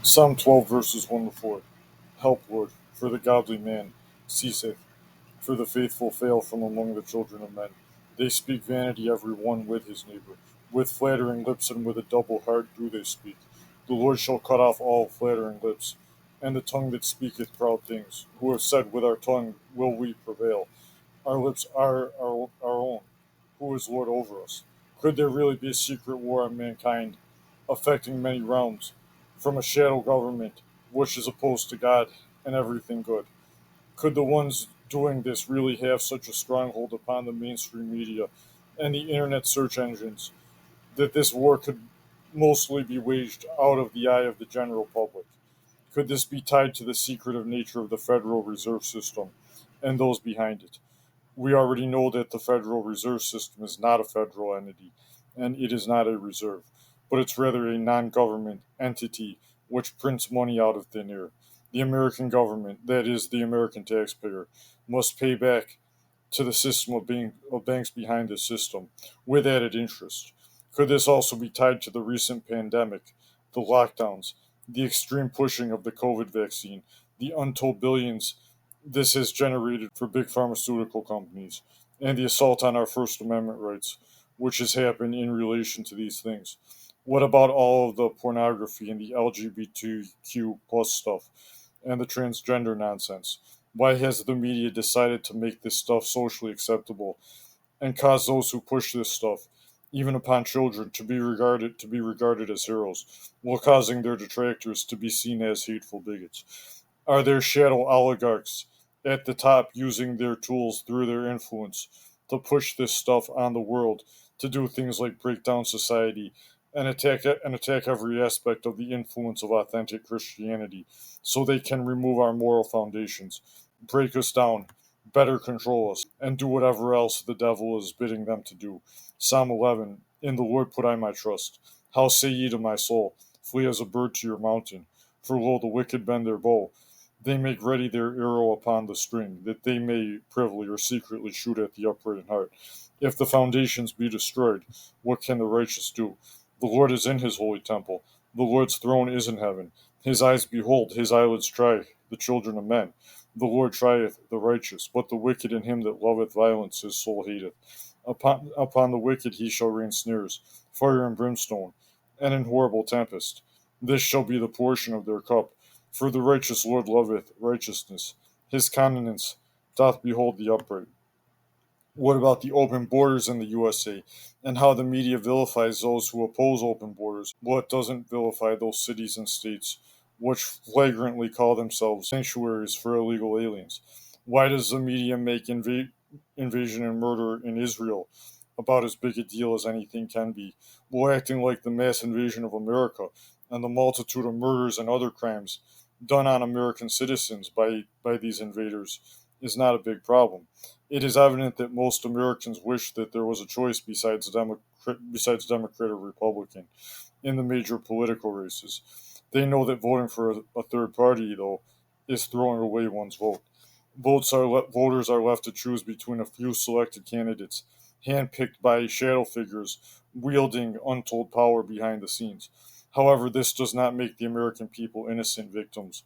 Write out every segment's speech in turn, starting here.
Psalm 12, verses 1 to 4. Help, Lord, for the godly man ceaseth, for the faithful fail from among the children of men. They speak vanity every one with his neighbor. With flattering lips and with a double heart do they speak. The Lord shall cut off all flattering lips, and the tongue that speaketh proud things, who have said, with our tongue will we prevail. Our lips are our own. Who is Lord over us? Could there really be a secret war on mankind, affecting many realms, from a shadow government which is opposed to God and everything good? Could the ones doing this really have such a stronghold upon the mainstream media and the internet search engines that this war could mostly be waged out of the eye of the general public? Could this be tied to the secretive nature of the Federal Reserve System and those behind it? We already know that the Federal Reserve System is not a federal entity and it is not a reserve, but it's rather a non government entity which prints money out of thin air. The American government, that is, the American taxpayer, must pay back to the system of banks behind the system with added interest. Could this also be tied to the recent pandemic, the lockdowns, the extreme pushing of the COVID vaccine, the untold billions this has generated for big pharmaceutical companies, and the assault on our First Amendment rights, which has happened in relation to these things? What about all of the pornography and the LGBTQ plus stuff and the transgender nonsense? Why has the media decided to make this stuff socially acceptable and cause those who push this stuff, even upon children, to be regarded as heroes, while causing their detractors to be seen as hateful bigots? Are there shadow oligarchs at the top using their tools through their influence to push this stuff on the world, to do things like break down society and attack every aspect of the influence of authentic Christianity so they can remove our moral foundations, break us down, better control us, and do whatever else the devil is bidding them to do? Psalm 11. In the Lord put I my trust. How say ye to my soul, flee as a bird to your mountain? For lo, the wicked bend their bow. They make ready their arrow upon the string, that they may privily or secretly shoot at the upright in heart. If the foundations be destroyed, what can the righteous do? The Lord is in his holy temple. The Lord's throne is in heaven. His eyes behold, his eyelids try the children of men. The Lord trieth the righteous, but the wicked and him that loveth violence his soul hateth. Upon the wicked he shall rain snares, fire and brimstone, and an horrible tempest. This shall be the portion of their cup. For the righteous Lord loveth righteousness. His countenance doth behold the upright. What about the open borders in the USA and how the media vilifies those who oppose open borders? What doesn't vilify those cities and states which flagrantly call themselves sanctuaries for illegal aliens? Why does the media make invasion and murder in Israel about as big a deal as anything can be, while acting like the mass invasion of America and the multitude of murders and other crimes done on American citizens by these invaders is not a big problem? It is evident that most Americans wish that there was a choice besides Democrat or Republican in the major political races. They know that voting for a third party, though, is throwing away one's vote. Voters are left to choose between a few selected candidates, handpicked by shadow figures wielding untold power behind the scenes. However, this does not make the American people innocent victims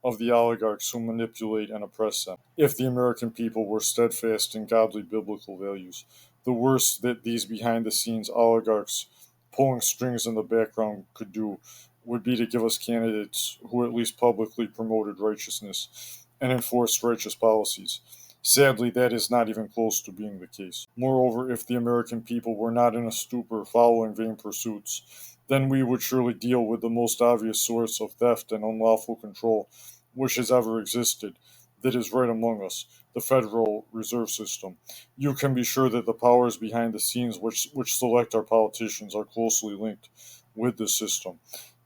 of the oligarchs who manipulate and oppress them. If the American people were steadfast in godly biblical values, the worst that these behind the scenes oligarchs pulling strings in the background could do would be to give us candidates who at least publicly promoted righteousness and enforced righteous policies. Sadly, that is not even close to being the case. Moreover, if the American people were not in a stupor following vain pursuits, then we would surely deal with the most obvious source of theft and unlawful control which has ever existed, that is right among us, the Federal Reserve System. You can be sure that the powers behind the scenes which select our politicians are closely linked with this system.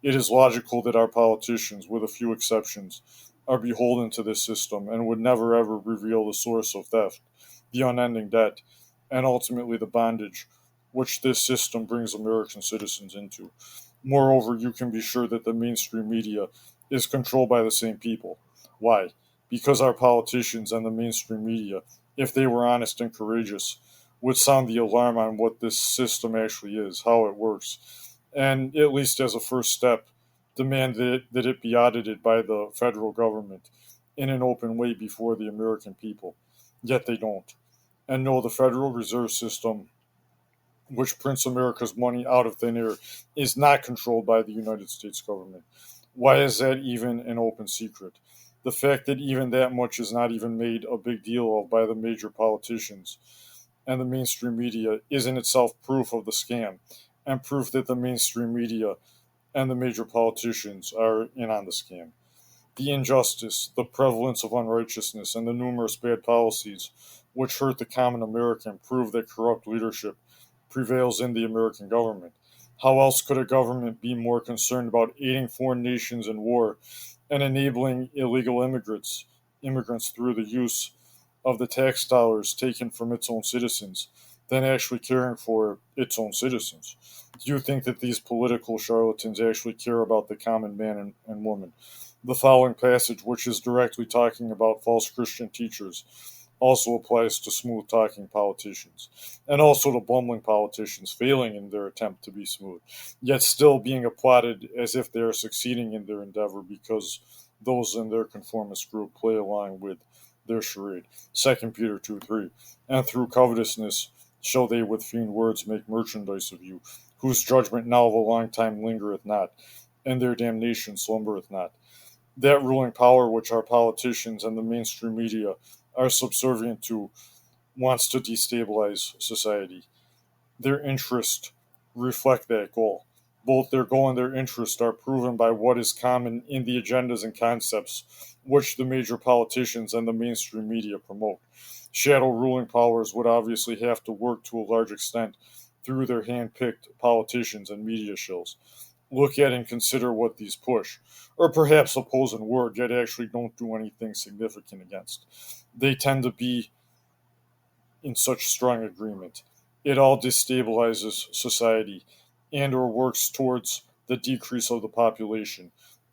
It is logical that our politicians, with a few exceptions, are beholden to this system and would never ever reveal the source of theft, the unending debt, and ultimately the bondage which this system brings American citizens into. Moreover, you can be sure that the mainstream media is controlled by the same people. Why? Because our politicians and the mainstream media, if they were honest and courageous, would sound the alarm on what this system actually is, how it works, and at least as a first step, demand that it be audited by the federal government in an open way before the American people. Yet they don't. And no, the Federal Reserve System, which prints America's money out of thin air, is not controlled by the United States government. Why is that even an open secret? The fact that even that much is not even made a big deal of by the major politicians and the mainstream media is in itself proof of the scam and proof that the mainstream media and the major politicians are in on the scam. The injustice, the prevalence of unrighteousness, and the numerous bad policies which hurt the common American prove that corrupt leadership prevails in the American government. How else could a government be more concerned about aiding foreign nations in war and enabling illegal immigrants through the use of the tax dollars taken from its own citizens than actually caring for its own citizens? Do you think that these political charlatans actually care about the common man and woman? The following passage, which is directly talking about false Christian teachers, also applies to smooth talking politicians and also to bumbling politicians failing in their attempt to be smooth, yet still being applauded as if they are succeeding in their endeavor because those in their conformist group play along with their charade. 2 Peter 2:3. And through covetousness shall they with feigned words make merchandise of you, whose judgment now of a long time lingereth not, and their damnation slumbereth not. That ruling power which our politicians and the mainstream media are subservient to wants to destabilize society. Their interests reflect that goal. Both their goal and their interest are proven by what is common in the agendas and concepts which the major politicians and the mainstream media promote. Shadow ruling powers would obviously have to work to a large extent through their hand picked politicians and media shills. Look at and consider what these push, or perhaps oppose in word, yet actually don't do anything significant against. They tend to be in such strong agreement. It all destabilizes society and or works towards the decrease of the population,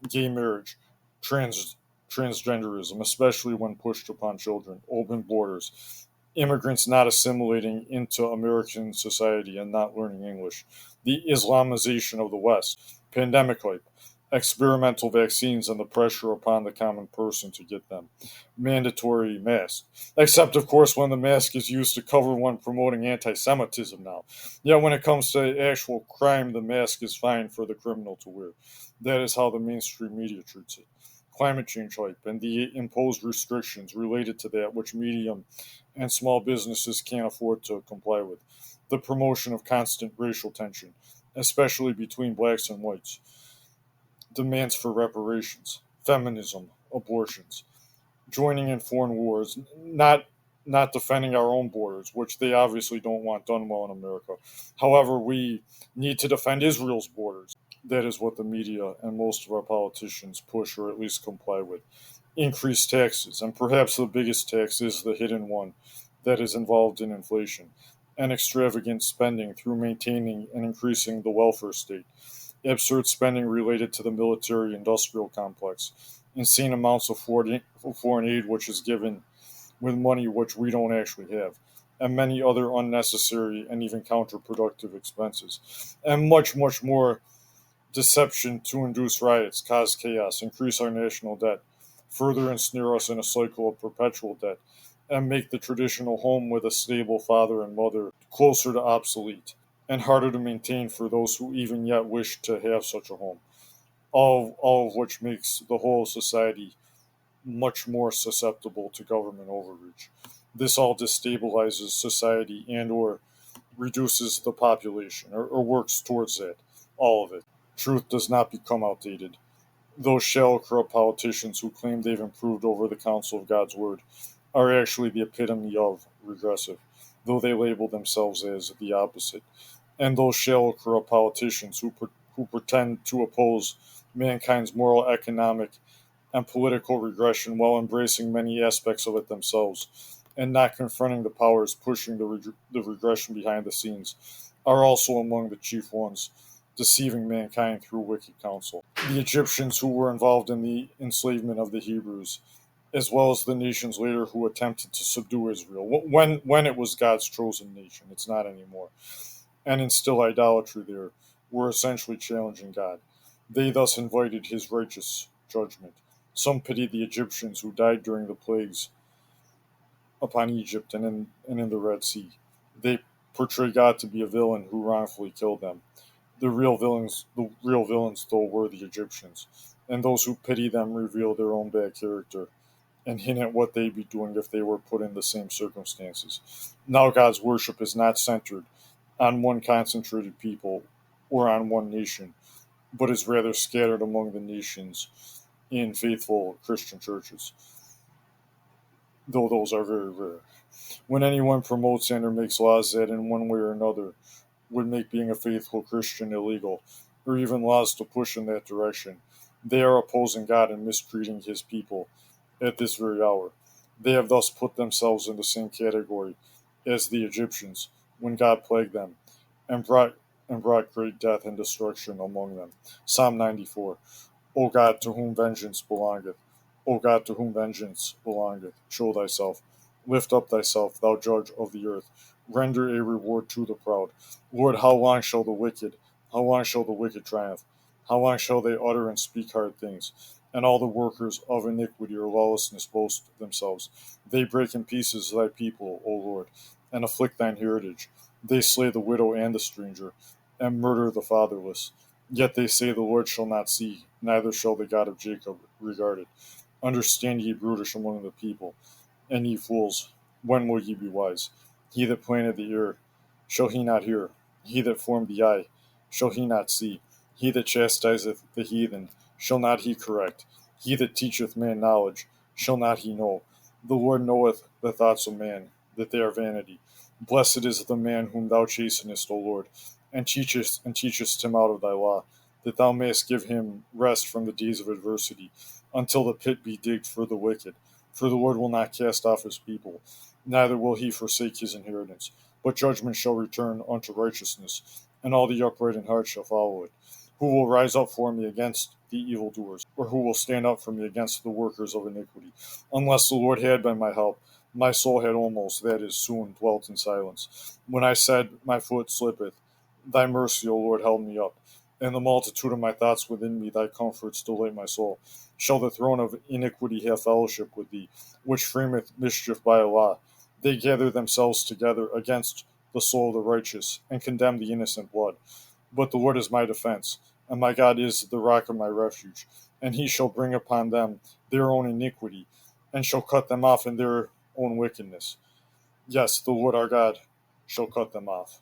gay marriage, trans transgenderism, especially when pushed upon children, open borders, immigrants not assimilating into American society and not learning English, the Islamization of the West, pandemic hype, experimental vaccines and the pressure upon the common person to get them, mandatory masks, except of course when the mask is used to cover one promoting anti-Semitism now. Yet when it comes to actual crime, the mask is fine for the criminal to wear. That is how the mainstream media treats it. Climate change hype and the imposed restrictions related to that which medium and small businesses can't afford to comply with. The promotion of constant racial tension, especially between blacks and whites. Demands for reparations, feminism, abortions, joining in foreign wars, not defending our own borders, which they obviously don't want done well in America. However, we need to defend Israel's borders. That is what the media and most of our politicians push or at least comply with. Increased taxes, and perhaps the biggest tax is the hidden one that is involved in inflation, and extravagant spending through maintaining and increasing the welfare state, absurd spending related to the military industrial complex, insane amounts of foreign aid which is given with money which we don't actually have, and many other unnecessary and even counterproductive expenses, and much, much more deception to induce riots, cause chaos, increase our national debt, further ensnare us in a cycle of perpetual debt, and make the traditional home with a stable father and mother closer to obsolete and harder to maintain for those who even yet wish to have such a home. All of which makes the whole society much more susceptible to government overreach. This all destabilizes society and or reduces the population or works towards that. All of it. Truth does not become outdated. Those shallow, corrupt politicians who claim they've improved over the counsel of God's word are actually the epitome of regressive, though they label themselves as the opposite. And those shallow, corrupt politicians who pretend to oppose mankind's moral, economic, and political regression while embracing many aspects of it themselves and not confronting the powers pushing the regression behind the scenes are also among the chief ones deceiving mankind through wicked counsel. The Egyptians who were involved in the enslavement of the Hebrews, as well as the nations later who attempted to subdue Israel, when it was God's chosen nation, it's not anymore, and instill idolatry there, were essentially challenging God. They thus invited his righteous judgment. Some pitied the Egyptians who died during the plagues upon Egypt and in the Red Sea. They portray God to be a villain who wrongfully killed them. The real villains, though, were the Egyptians, and those who pity them reveal their own bad character and hint at what they'd be doing if they were put in the same circumstances. Now, God's worship is not centered on one concentrated people or on one nation, but is rather scattered among the nations in faithful Christian churches, though those are very rare. When anyone promotes and or makes laws that, in one way or another, would make being a faithful Christian illegal, or even laws to push in that direction, they are opposing God and mistreating his people at this very hour. They have thus put themselves in the same category as the Egyptians when God plagued them and brought great death and destruction among them. Psalm 94. O God, to whom vengeance belongeth, O God, to whom vengeance belongeth, show thyself. Lift up thyself, thou judge of the earth. Render a reward to the proud. Lord, how long shall the wicked triumph? How long shall they utter and speak hard things? And all the workers of iniquity or lawlessness boast themselves. They break in pieces thy people, O Lord, and afflict thine heritage. They slay the widow and the stranger, and murder the fatherless. Yet they say, the Lord shall not see, neither shall the God of Jacob regard it. Understand ye, brutish among the people, and ye fools, when will ye be wise? He that planted the ear, shall he not hear? He that formed the eye, shall he not see? He that chastiseth the heathen, shall not he correct? He that teacheth man knowledge, shall not he know? The Lord knoweth the thoughts of man, that they are vanity. Blessed is the man whom thou chastenest, O Lord, and teachest him out of thy law, that thou mayest give him rest from the days of adversity, until the pit be digged for the wicked. For the Lord will not cast off his people, neither will he forsake his inheritance. But judgment shall return unto righteousness, and all the upright in heart shall follow it. Who will rise up for me against the evildoers, or who will stand up for me against the workers of iniquity? Unless the Lord had been my help, my soul had almost, that is, soon dwelt in silence. When I said, my foot slippeth, thy mercy, O Lord, held me up. And the multitude of my thoughts within me, thy comforts delight my soul. Shall the throne of iniquity have fellowship with thee, which frameth mischief by a law? They gather themselves together against the soul of the righteous, and condemn the innocent blood. But the Lord is my defense, and my God is the rock of my refuge. And he shall bring upon them their own iniquity, and shall cut them off in their own wickedness. Yes, the Lord our God shall cut them off.